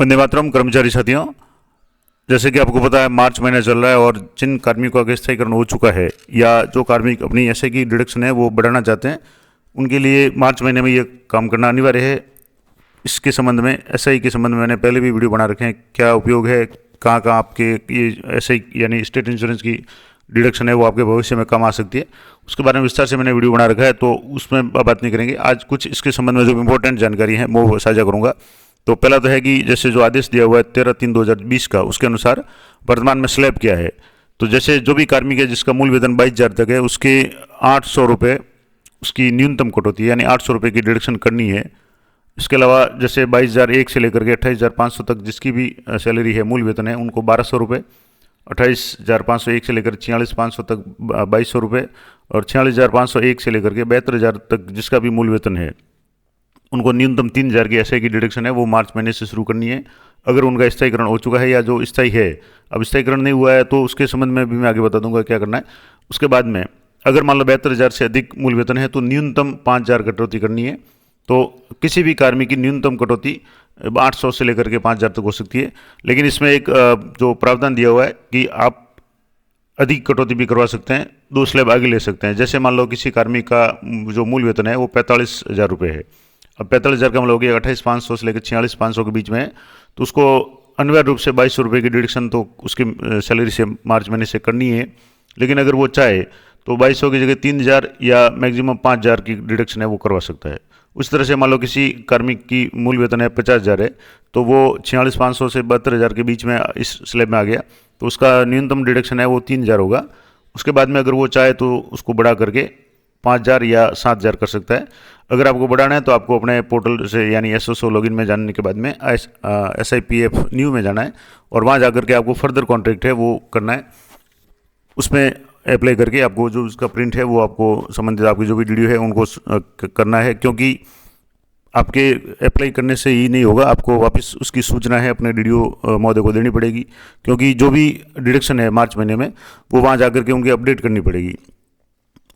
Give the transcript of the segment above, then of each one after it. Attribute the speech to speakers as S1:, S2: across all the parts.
S1: वंदे मातरम कर्मचारी साथियों, जैसे कि आपको पता है मार्च महीना चल रहा है और जिन कार्मिकों का स्थायीकरण हो चुका है या जो कार्मिक अपनी एसआई की डिडक्शन है वो बढ़ाना चाहते हैं, उनके लिए मार्च महीने में ये काम करना अनिवार्य है। इसके संबंध में एसआई के संबंध में मैंने पहले भी वीडियो बना रखे हैं, क्या उपयोग है, कहाँ कहाँ आपके ये एसआई यानी स्टेट इंश्योरेंस की डिडक्शन है वो आपके भविष्य में कम आ सकती है, उसके बारे में विस्तार से मैंने वीडियो बना रखा है, तो उसमें बात नहीं करेंगे। आज कुछ इसके संबंध में जो इंपॉर्टेंट जानकारी है वो साझा करूँगा। तो पहला तो है कि जैसे जो आदेश दिया हुआ है 13/3/2020 का, उसके अनुसार वर्तमान में स्लैब क्या है। तो जैसे जो भी कार्मिक है जिसका मूल वेतन 22,000 तक है, उसके 800 रुपये उसकी न्यूनतम कटौती यानी 800 रुपये की डिडक्शन करनी है। इसके अलावा जैसे 22,001 से लेकर के 28,500 तक जिसकी भी सैलरी है, मूल वेतन है, उनको 1,200 रुपये, 28,501 से लेकर 46,500 तक 2,200 रुपये, और 46,501 से लेकर के 72,000 तक जिसका भी मूल वेतन है उनको न्यूनतम 3,000 की एसआई की डिडक्शन है वो मार्च महीने से शुरू करनी है, अगर उनका स्थायीकरण हो चुका है या जो स्थायी है। अब स्थायीकरण नहीं हुआ है तो उसके संबंध में भी मैं आगे बता दूंगा क्या करना है। उसके बाद में अगर मान लो 72,000 से अधिक मूल वेतन है तो न्यूनतम 5,000 कटौती करनी है। तो किसी भी कार्मिक की न्यूनतम कटौती 800 से लेकर के 5,000 तक हो सकती है, लेकिन इसमें एक जो प्रावधान दिया हुआ है कि आप अधिक कटौती भी करवा सकते हैं, 2 स्लैब आगे ले सकते हैं। जैसे मान लो किसी कार्मिक का जो मूल वेतन है वो 45,000 रुपये है, अब 45,000 का मतलब हो गया 28,500 से लेकर 46,500 के बीच में है, तो उसको अनिवार्य रूप से 2,200 रुपये की डिडक्शन तो उसकी सैलरी से मार्च महीने से करनी है। लेकिन अगर वो चाहे तो 2,200 की जगह 3,000 या मैक्सिमम 5,000 की डिडक्शन है वो करवा सकता है। उस तरह से मान लो किसी कार्मिक की मूल वेतन है 50,000 है, तो वो 46,500 से 72,000 के बीच में इस स्लैब में आ गया, तो उसका न्यूनतम डिडक्शन है वो 3,000 होगा। उसके बाद में अगर वो चाहे तो उसको बढ़ा करके 5,000 या 7,000 कर सकता है। अगर आपको बढ़ाना है तो आपको अपने पोर्टल से यानी एसओसो लॉगिन में जाने के बाद में SIPF न्यू में जाना है और वहाँ जाकर के आपको फर्दर कॉन्ट्रैक्ट है वो करना है। उसमें अप्लाई करके आपको जो उसका प्रिंट है वो आपको संबंधित आपकी जो भी DDO है उनको करना है, क्योंकि आपके अप्लाई करने से ही नहीं होगा, आपको वापस उसकी सूचना है अपने DDO महोदय को देनी पड़ेगी, क्योंकि जो भी डिडक्शन है मार्च महीने में वो वहाँ जाकर के उनकी अपडेट करनी पड़ेगी।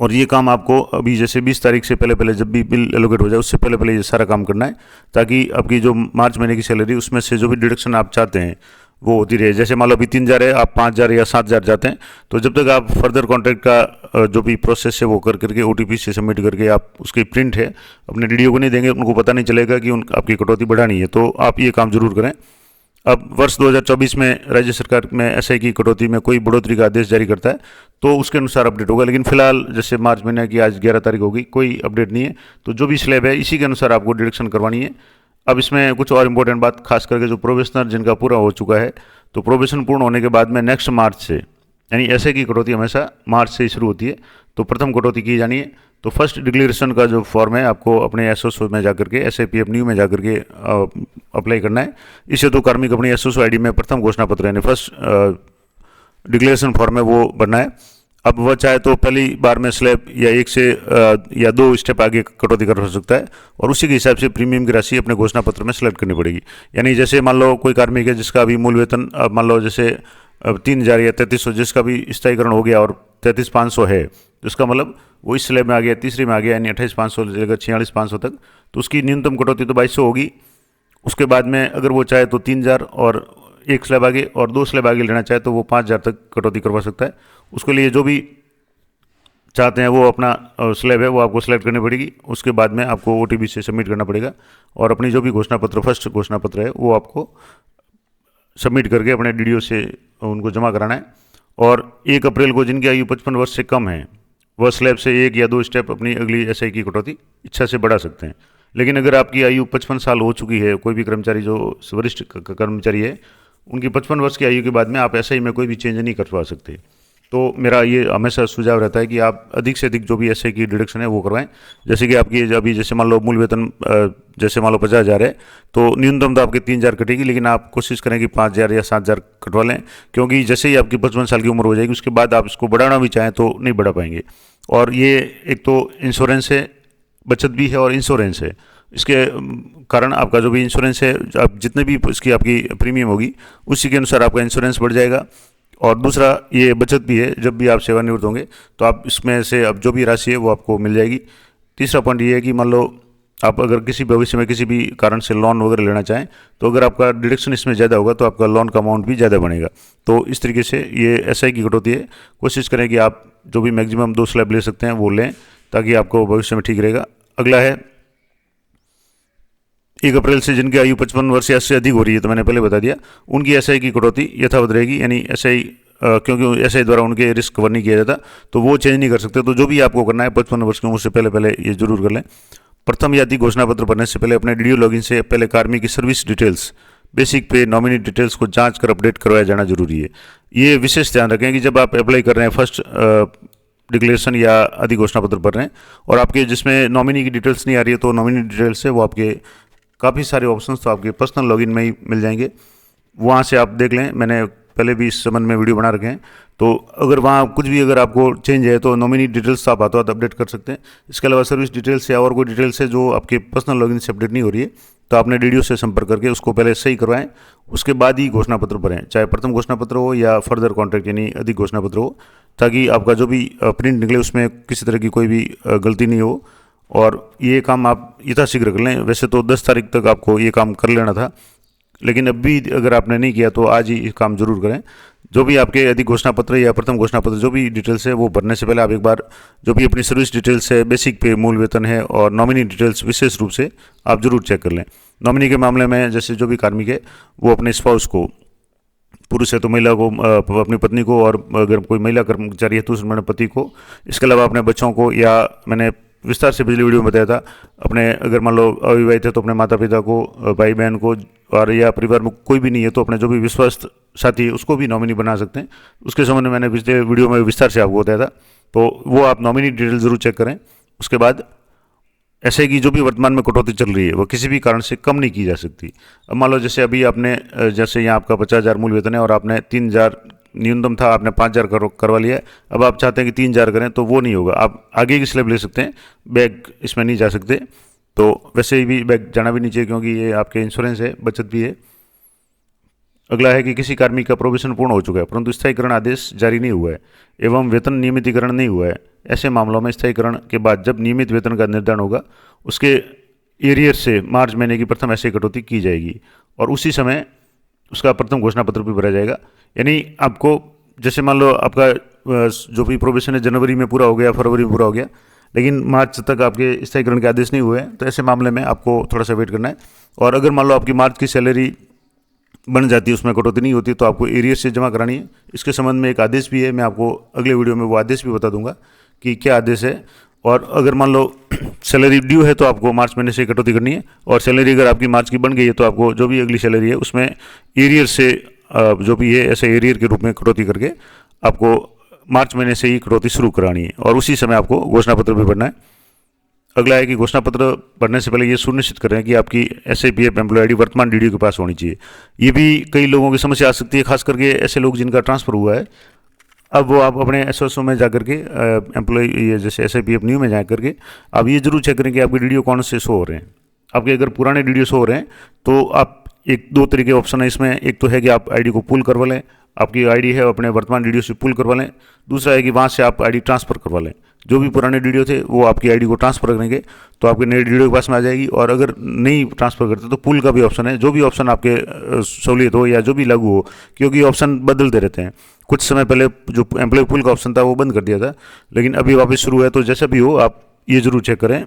S1: और ये काम आपको अभी जैसे 20 तारीख से पहले जब भी बिल एलोकेट हो जाए उससे पहले ये सारा काम करना है, ताकि आपकी जो मार्च महीने की सैलरी उसमें से जो भी डिडक्शन आप चाहते हैं वो होती रहे। जैसे मान लो अभी 3,000 है, आप 5,000 या 7,000 चाहते हैं, तो जब तक आप फर्दर कॉन्ट्रैक्ट का जो भी प्रोसेस है वो कर करके OTP से सबमिट करके आप उसकी प्रिंट है अपने DDO को नहीं देंगे, उनको पता नहीं चलेगा कि आपकी कटौती बढ़ानी है। तो आप ये काम जरूर करें। अब वर्ष 2024 में राज्य सरकार में एसआई की कटौती में कोई बढ़ोतरी का आदेश जारी करता है तो उसके अनुसार अपडेट होगा, लेकिन फिलहाल जैसे मार्च महीने की आज 11 तारीख होगी, कोई अपडेट नहीं है, तो जो भी स्लैब है इसी के अनुसार आपको डिडक्शन करवानी है। अब इसमें कुछ और इम्पोर्टेंट बात, खास करके जो प्रोबेशनर जिनका पूरा हो चुका है, तो प्रोबेशन पूर्ण होने के बाद में नेक्स्ट मार्च से यानी एसआई की कटौती हमेशा मार्च से ही शुरू होती है, तो प्रथम कटौती की जानी है। तो फर्स्ट डिक्लेरेशन का जो फॉर्म है आपको अपने एसओसो में जाकर के SIPF न्यू में जाकर के अप्लाई करना है। इससे तो कार्मिक अपनी एसओसो ID में प्रथम घोषणा पत्र यानी फर्स्ट डिक्लेरेशन फॉर्म है वो भरना है। अब वह चाहे तो पहली बार में स्लैब या 1 से या 2 स्टेप आगे कटौती कर सकता है और उसी के हिसाब से प्रीमियम की राशि अपने घोषणा पत्र में सेलेक्ट करनी पड़ेगी। यानी जैसे मान लो कोई कार्मिक है जिसका अभी मूल वेतन मान लो जैसे 3,000 या 3,300 जिसका भी स्थायीकरण हो गया और 33,500 है, तो इसका मतलब वो इस स्लैब में आ गया, तीसरी में आ गया, यानी 28,500 से लेकर 46,500 तक, तो उसकी न्यूनतम कटौती तो 2,200 होगी। उसके बाद में अगर वो चाहे तो 3,000 और 1 स्लैब आगे और 2 स्लैब आगे लेना चाहे तो वो 5,000 तक कटौती करवा सकता है। उसके लिए जो भी चाहते हैं वो अपना स्लैब है वो आपको सेलेक्ट करनी पड़ेगी। उसके बाद में आपको OTP से सबमिट करना पड़ेगा और अपनी जो भी घोषणा पत्र फर्स्ट घोषणा पत्र है वो आपको सबमिट करके अपने DDO से उनको जमा कराना है। और 1 अप्रैल को जिनकी आयु 55 वर्ष से कम है वह स्लैब से 1 या 2 स्टेप अपनी अगली एसआई की कटौती इच्छा से बढ़ा सकते हैं। लेकिन अगर आपकी आयु 55 साल हो चुकी है, कोई भी कर्मचारी जो वरिष्ठ कर्मचारी है उनकी 55 वर्ष की आयु के बाद में आप एसआई में कोई भी चेंज नहीं करवा सकते। तो मेरा ये हमेशा सुझाव रहता है कि आप अधिक से अधिक जो भी एसआई की डिडक्शन है वो करवाएं। जैसे कि आपकी अभी जैसे मान लो मूल वेतन जैसे मान लो 50,000 है, तो न्यूनतम तो आपके 3,000 कटेगी, लेकिन आप कोशिश करें कि 5,000 या 7,000 कटवा लें, क्योंकि जैसे ही आपकी 55 साल की उम्र हो जाएगी उसके बाद आप इसको बढ़ाना भी चाहें तो नहीं बढ़ा पाएंगे। और ये एक तो इंश्योरेंस है, बचत भी है और इंश्योरेंस है। इसके कारण आपका जो भी इंश्योरेंस है, आप जितने भी इसकी आपकी प्रीमियम होगी उसी के अनुसार आपका इंश्योरेंस बढ़ जाएगा। और दूसरा ये बचत भी है, जब भी आप सेवानिवृत्त होंगे तो आप इसमें से अब जो भी राशि है वो आपको मिल जाएगी। तीसरा पॉइंट ये है कि मान लो आप अगर किसी भविष्य में किसी भी कारण से लोन वगैरह लेना चाहें तो अगर आपका डिडक्शन इसमें ज़्यादा होगा तो आपका लोन का अमाउंट भी ज़्यादा बनेगा। तो इस तरीके से ये एसआई की कटौती है। कोशिश करें कि आप जो भी मैक्सिमम 2 स्लैब ले सकते हैं वो लें, ताकि आपको भविष्य में ठीक रहेगा। अगला है 1 अप्रैल से जिनकी आयु 55 वर्ष या उससे अधिक हो रही है, तो मैंने पहले बता दिया, उनकी एसआई की कटौती यथावत रहेगी। यानी एसआई क्योंकि एसआई द्वारा उनके रिस्क कवर नहीं किया जाता तो वो चेंज नहीं कर सकते। तो जो भी आपको करना है 55 वर्ष की उम्र से पहले ये जरूर कर लें। प्रथम यादी घोषणा पत्र भरने से पहले अपने डीडीओ लॉगिन से पहले कार्मिक की सर्विस डिटेल्स, बेसिक पे, नॉमिनी डिटेल्स को जांच कर अपडेट करवाया जाना जरूरी है। ये विशेष ध्यान रखें कि जब आप अप्लाई कर रहे हैं फर्स्ट डिक्लेरेशन या आदि घोषणा पत्र भर रहे हैं और आपके जिसमें नॉमिनी की डिटेल्स नहीं आ रही है, तो नॉमिनी डिटेल्स है वो आपके काफ़ी सारे ऑप्शंस तो आपके पर्सनल लॉगिन में ही मिल जाएंगे, वहाँ से आप देख लें। मैंने पहले भी इस संबंध में वीडियो बना रखे हैं। तो अगर वहाँ कुछ भी अगर आपको चेंज है तो नॉमिनी डिटेल्स तो आप हाथों हाथ अपडेट कर सकते हैं। इसके अलावा सर्विस डिटेल्स या और कोई डिटेल्स है जो आपके पर्सनल लॉगिन से अपडेट नहीं हो रही है, तो आपने डीडीओ से संपर्क करके उसको पहले सही करवाएं, उसके बाद ही घोषणा पत्र भरें, चाहे प्रथम घोषणा पत्र हो या फर्दर कॉन्ट्रैक्ट यानी अधिक घोषणा पत्र हो, ताकि आपका जो भी प्रिंट निकले उसमें किसी तरह की कोई भी गलती नहीं हो। और ये काम आप यथाशीघ्र कर लें। वैसे तो 10 तारीख तक आपको ये काम कर लेना था, लेकिन अभी अगर आपने नहीं किया तो आज ही ये काम जरूर करें। जो भी आपके अधिक घोषणा पत्र या प्रथम घोषणा पत्र जो भी डिटेल्स है वो भरने से पहले आप एक बार जो भी अपनी सर्विस डिटेल्स है, बेसिक पे, मूल वेतन है और नॉमिनी डिटेल्स विशेष रूप से आप जरूर चेक कर लें। नॉमिनी के मामले में जैसे जो भी कार्मिक है वो अपने स्पाउस को, पुरुष है तो महिला को, अपनी पत्नी को, और अगर कोई महिला कर्मचारी है तो उसमें पति को, इसके अलावा अपने बच्चों को, या मैंने विस्तार से पिछली वीडियो में बताया था अपने अगर मान लो अविवाहित है तो अपने माता पिता को, भाई बहन को, और या परिवार में कोई भी नहीं है तो अपने जो भी विश्वस्त साथी है उसको भी नॉमिनी बना सकते हैं। उसके संबंध में मैंने पिछले वीडियो में विस्तार से आपको बताया था, तो वो आप नॉमिनी डिटेल जरूर चेक करें। उसके बाद ऐसे की जो भी वर्तमान में कटौती चल रही है वो किसी भी कारण से कम नहीं की जा सकती। अब मान लो जैसे अभी आपने जैसे यहाँ आपका 50,000 मूल वेतन है और आपने 3,000 न्यूनतम था, आपने 5,000 करवा लिया है, अब आप चाहते हैं कि 3,000 करें, तो वो नहीं होगा। आप आगे की स्लैब ले सकते हैं, बैग इसमें नहीं जा सकते। तो वैसे भी बैग जाना भी नहीं चाहिए क्योंकि ये आपके इंश्योरेंस है, बचत भी है। अगला है कि किसी कार्मिक का प्रोबेशन पूर्ण हो चुका है परंतु स्थायीकरण आदेश जारी नहीं हुआ है एवं वेतन नियमितीकरण नहीं हुआ है। ऐसे मामलों में स्थायीकरण के बाद जब नियमित वेतन का निर्धारण होगा उसके एरियर से मार्च महीने की प्रथम ऐसी कटौती की जाएगी और उसी समय उसका प्रथम घोषणा पत्र भी भरा जाएगा। यानी आपको जैसे मान लो आपका जो भी प्रोबेशन है जनवरी में पूरा हो गया, फरवरी में पूरा हो गया, लेकिन मार्च तक आपके स्थायीकरण के आदेश नहीं हुए हैं, तो ऐसे मामले में आपको थोड़ा सा वेट करना है। और अगर मान लो आपकी मार्च की सैलरी बन जाती है, उसमें कटौती नहीं होती, तो आपको एरियर से जमा करानी है। इसके संबंध में एक आदेश भी है, मैं आपको अगले वीडियो में वो आदेश भी बता दूंगा कि क्या आदेश है। और अगर मान लो सैलरी ड्यू है तो आपको मार्च महीने से कटौती करनी है, और सैलरी अगर आपकी मार्च की बन गई है तो आपको जो भी अगली सैलरी है उसमें एरियर से जो भी है ऐसे एरियर के रूप में कटौती करके आपको मार्च महीने से ही कटौती शुरू करानी है और उसी समय आपको घोषणा पत्र भी भरना है। अगला है कि घोषणा पत्र भरने से पहले ये सुनिश्चित करें कि आपकी SAPF एम्प्लॉय आईडी वर्तमान डीडीओ के पास होनी चाहिए। ये भी कई लोगों की समस्या आ सकती है, खास करके ऐसे लोग जिनका ट्रांसफ़र हुआ है। अब वो आप अपने SSO में जा करके एम्प्लॉय ये जैसे SAPF न्यू में जा करके आप ये जरूर चेक करें कि आपके डीडीओ कौन से शो हो रहे हैं। आपके अगर पुराने डीडीओ शो हो रहे हैं तो आप एक दो तरीके ऑप्शन है इसमें। एक तो है कि आप आईडी को पुल करवा लें, आपकी आईडी है अपने वर्तमान डीडीओ से पुल करवा लें। दूसरा है कि वहाँ से आप आईडी ट्रांसफ़र करवा लें। जो भी पुराने डीडीओ थे वो आपकी आईडी को ट्रांसफ़र करेंगे तो आपके नए डीडीओ के पास में आ जाएगी। और अगर नहीं ट्रांसफ़र करते तो पुल का भी ऑप्शन है। जो भी ऑप्शन आपके सहूलियत हो या जो भी लागू हो, क्योंकि ऑप्शन बदलते रहते हैं। कुछ समय पहले जो एम्प्लॉय पुल का ऑप्शन था वो बंद कर दिया था, लेकिन अभी वापस शुरू है। तो जैसा भी हो आप ये जरूर चेक करें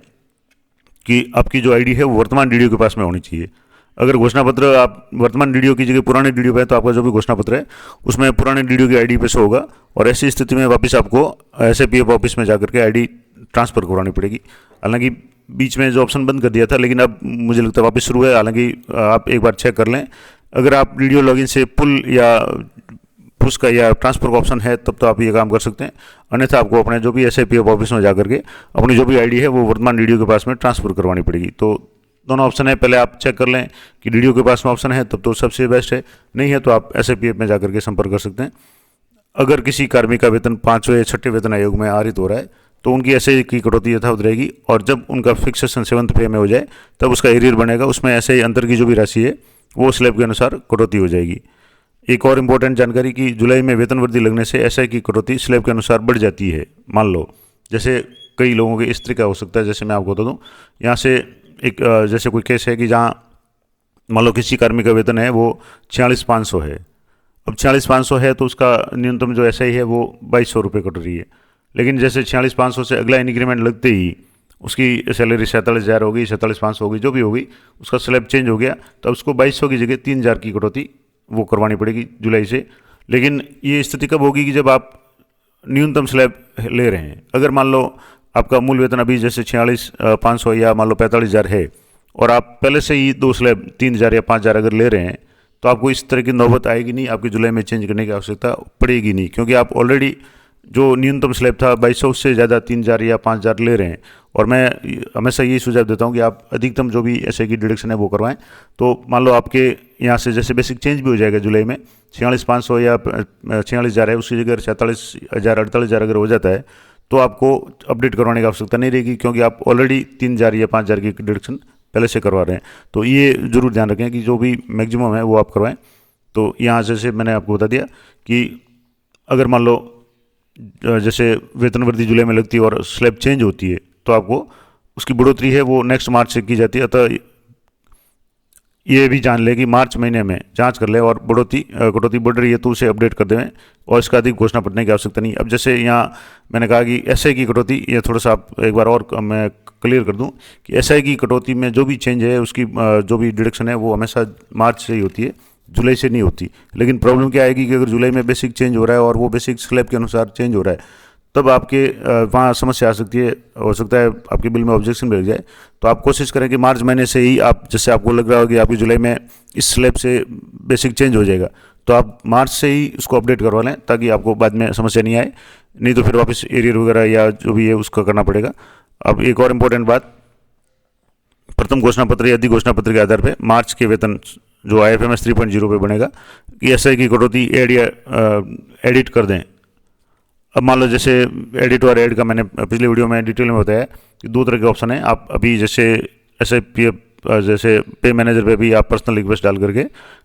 S1: कि आपकी जो आईडी है वो वर्तमान डीडीओ के पास में होनी चाहिए। अगर घोषणा पत्र आप वर्तमान डीडीओ की जगह पुराने डीडीओ पे है तो आपका जो भी घोषणा पत्र है उसमें पुराने डीडीओ की आईडी पे शो होगा, और ऐसी स्थिति में वापस आपको SAPF ऑफिस में जाकर के आईडी ट्रांसफ़र करवानी पड़ेगी। हालांकि बीच में जो ऑप्शन बंद कर दिया था, लेकिन अब मुझे लगता है वापस शुरू है। हालांकि आप एक बार चेक कर लें, अगर आप डीडीओ लॉगिन से पुल या पुश का या ट्रांसफ़र का ऑप्शन है तब तो आप ये काम कर सकते हैं। अन्यथा आपको अपने जो भी SAPF ऑफिस में जाकर के अपनी जो भी आईडी है वो वर्तमान डीडीओ के पास में ट्रांसफ़र करवानी पड़ेगी। तो दोनों ऑप्शन है, पहले आप चेक कर लें कि डीडीओ के पास में ऑप्शन है तब तो सबसे बेस्ट है, नहीं है तो आप SAPF में जाकर के संपर्क कर सकते हैं। अगर किसी कार्मिक का वेतन 5वें या 6ठे वेतन आयोग में आरित हो रहा है तो उनकी ऐसे की कटौती यथावत रहेगी, और जब उनका फिक्सेशन 7th पे में हो जाए तब उसका एरियर बनेगा। उसमें ऐसे ही अंतर की जो भी राशि है वो स्लैब के अनुसार कटौती हो जाएगी। एक और इम्पोर्टेंट जानकारी कि जुलाई में वेतन वृद्धि लगने से SI की कटौती स्लैब के अनुसार बढ़ जाती है। मान लो जैसे कई लोगों के इस तरह का हो सकता है, जैसे मैं आपको बता दूँ, यहाँ से एक जैसे कोई केस है कि जहाँ मान लो किसी कर्मी का वेतन है वो 46,500 है। अब 46,500 है तो उसका न्यूनतम जो एसआई है वो 2,200 रुपये कट रही है। लेकिन जैसे 46,500 से अगला इंक्रीमेंट लगते ही उसकी सैलरी 47,000 होगी, 47,500 होगी, जो भी होगी, उसका स्लैब चेंज हो गया तो उसको 2,200 की जगह 3,000 की कटौती वो करवानी पड़ेगी जुलाई से। लेकिन ये स्थिति कब होगी कि जब आप न्यूनतम स्लैब ले रहे हैं। अगर मान लो आपका मूल वेतन अभी जैसे 46,500 या मान लो 45,000 है और आप पहले से ही 2 स्लैब 3,000 या 5,000 अगर ले रहे हैं तो आपको इस तरह की नौबत आएगी नहीं, आपकी जुलाई में चेंज करने की आवश्यकता पड़ेगी नहीं, क्योंकि आप ऑलरेडी जो न्यूनतम स्लैब था 2,200 उससे ज़्यादा 3,000 या 5,000 ले रहे हैं। और मैं हमेशा यही सुझाव देता हूँ कि आप अधिकतम जो भी एसआई की डिडक्शन है वो करवाएं। तो मान लो आपके यहाँ से जैसे बेसिक चेंज भी हो जाएगा जुलाई में, 46,500 या 46,000 है, उसकी जगह 47,000 48,000 अगर हो जाता है तो आपको अपडेट करवाने की आवश्यकता नहीं रहेगी, क्योंकि आप ऑलरेडी 3,000 या 5,000 की डिडक्शन पहले से करवा रहे हैं। तो ये ज़रूर ध्यान रखें कि जो भी मैक्सिमम है वो आप करवाएं। तो यहाँ जैसे मैंने आपको बता दिया कि अगर मान लो जैसे वेतन वृद्धि जुलाई में लगती है और स्लैब चेंज होती है तो आपको उसकी बढ़ोतरी है वो नेक्स्ट मार्च से की जाती है। अतः ये भी जान ले कि मार्च महीने में जांच कर ले और कटौती बढ़ रही है तो उसे अपडेट कर दें और इसका अधिक घोषणा पड़ने की आवश्यकता नहीं। अब जैसे यहाँ मैंने कहा कि एसआई की कटौती, ये थोड़ा सा आप एक बार और मैं क्लियर कर दूं कि एसआई की कटौती में जो भी चेंज है उसकी जो भी डिडक्शन है वो हमेशा मार्च से ही होती है, जुलाई से नहीं होती। लेकिन प्रॉब्लम क्या आएगी कि अगर जुलाई में बेसिक चेंज हो रहा है और वो बेसिक स्लैब के अनुसार चेंज हो रहा है तब आपके वहाँ समस्या आ सकती है, हो सकता है आपके बिल में ऑब्जेक्शन भी लग जाए। तो आप कोशिश करें कि मार्च महीने से ही आप, जैसे आपको लग रहा हो कि आपकी जुलाई में इस स्लैब से बेसिक चेंज हो जाएगा, तो आप मार्च से ही उसको अपडेट करवा लें ताकि आपको बाद में समस्या नहीं आए, नहीं तो फिर वापस एरियर वगैरह या जो भी है उसका करना पड़ेगा। अब एक और इम्पोर्टेंट बात, प्रथम घोषणा पत्र या अधिक घोषणा पत्र के आधार पर मार्च के वेतन जो IFMS 3.0 पे बनेगा कि एसआई की कटौती एडिट कर दें। अब मान लो जैसे एडिट और ऐड का मैंने पिछले वीडियो में डिटेल में बताया कि 2 तरह के ऑप्शन हैं। आप अभी जैसे SIPF जैसे पे मैनेजर पे भी आप पर्सनल रिक्वेस्ट डाल करके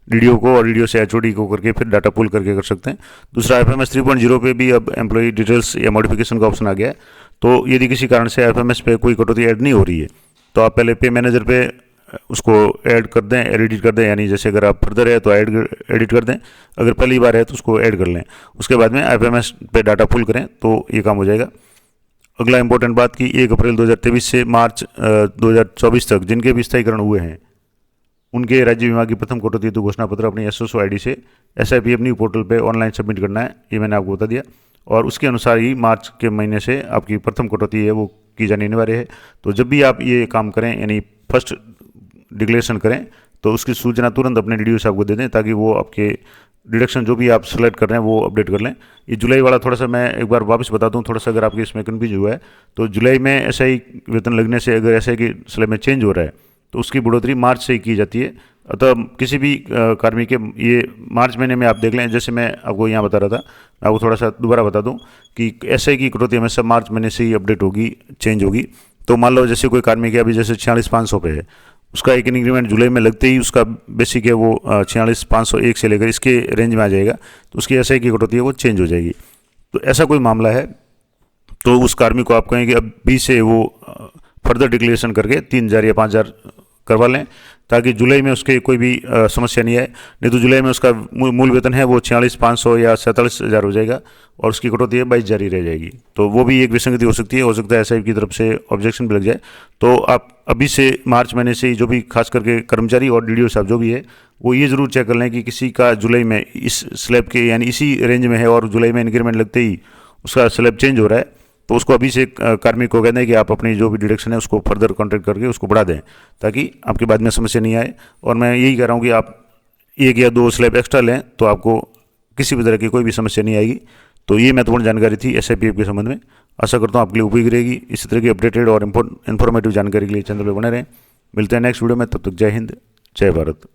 S1: DDO को और DDO से HOD को करके फिर डाटा पुल करके कर सकते हैं। दूसरा IFMS 3.0 पे भी अब एम्प्लॉय डिटेल्स या मॉडिफिकेशन का ऑप्शन आ गया है। तो यदि किसी कारण से IFMS पे कोई कटौती ऐड नहीं हो रही है तो आप पहले पे मैनेजर पे उसको ऐड कर दें, एडिट कर दें, यानी जैसे अगर आप फर्दर है तो एडिट कर दें, अगर पहली बार है तो उसको ऐड कर लें। उसके बाद में IFMS पे डाटा पुल करें तो ये काम हो जाएगा। अगला इंपॉर्टेंट बात कि 1 अप्रैल 2023 से मार्च 2024 तक जिनके भी स्थायीकरण हुए हैं उनके राज्य बीमा की प्रथम कटौती हेतु घोषणा पत्र अपनी SSO ID से SIPF न्यू पोर्टल पे ऑनलाइन सबमिट करना है, ये मैंने आपको बता दिया। और उसके अनुसार ही मार्च के महीने से आपकी प्रथम कटौती है वो की जानी अनिवार्य है। तो जब भी आप ये काम करें, यानी फर्स्ट डिक्लेरेशन करें, तो उसकी सूचना तुरंत अपने DDO साहब को दे दें ताकि वो आपके डिडक्शन जो भी आप सेलेक्ट कर रहे हैं वो अपडेट कर लें। ये जुलाई वाला थोड़ा सा मैं एक बार वापस बता दूं, थोड़ा सा अगर आपके इसमें कन्फ्यूज हुआ है तो जुलाई में SI वेतन लगने से अगर SI की स्लैब में चेंज हो रहा है तो उसकी बढ़ोतरी मार्च से ही की जाती है। अतः किसी भी कार्मिक के ये मार्च महीने में आप देख लें, जैसे मैं आपको यहाँ बता रहा था, मैं आपको थोड़ा सा दोबारा बता दूँ कि SI की कटौती हमेशा मार्च महीने से ही अपडेट होगी, चेंज होगी। तो मान लो जैसे कोई कार्मिक है अभी जैसे 46,500 पे है, उसका एक इंक्रीमेंट जुलाई में लगते ही उसका बेसिक है वो 46,501 से लेकर इसके रेंज में आ जाएगा, तो उसकी SI की कटौती है वो चेंज हो जाएगी। तो ऐसा कोई मामला है तो उस कार्मिक को आप कहें कि अब बी से वो फर्दर डिक्लेरेशन करके 3,000 या 5,000 करवा लें ताकि जुलाई में उसके कोई भी समस्या नहीं आए। नहीं तो जुलाई में उसका मूल वेतन है वो 46,500 या 47,000 हो जाएगा और उसकी कटौती है 22 जारी रह जाएगी। तो वो भी एक विसंगति हो सकती है, SI की तरफ से ऑब्जेक्शन भी लग जाए। तो आप अभी से मार्च महीने से ही जो भी खास करके कर्मचारी और DDO साहब जो भी है वो ये ज़रूर चेक कर लें कि किसी का जुलाई में इस स्लैब के यानी इसी रेंज में है और जुलाई में इंक्रीमेंट लगते ही उसका स्लैब चेंज हो रहा है, तो उसको अभी से कार्मिक को कहना है कि आप अपनी जो भी डिडक्शन है उसको फर्दर कॉन्ट्रैक्ट करके उसको बढ़ा दें ताकि आपके बाद में समस्या नहीं आए। और मैं यही कह रहा हूँ कि आप 1 या 2 स्लैब एक्स्ट्रा लें तो आपको किसी भी तरह की कोई भी समस्या नहीं आएगी। तो ये महत्वपूर्ण जानकारी थी SIPF के संबंध में। आशा करता हूँ आपके लिए उपयोगी रहेगी। इसी तरह की अपडेटेड और इन्फॉर्मेटिव जानकारी के लिए चैनल पर बने रहें। मिलते हैं नेक्स्ट वीडियो में, तब तक जय हिंद, जय भारत।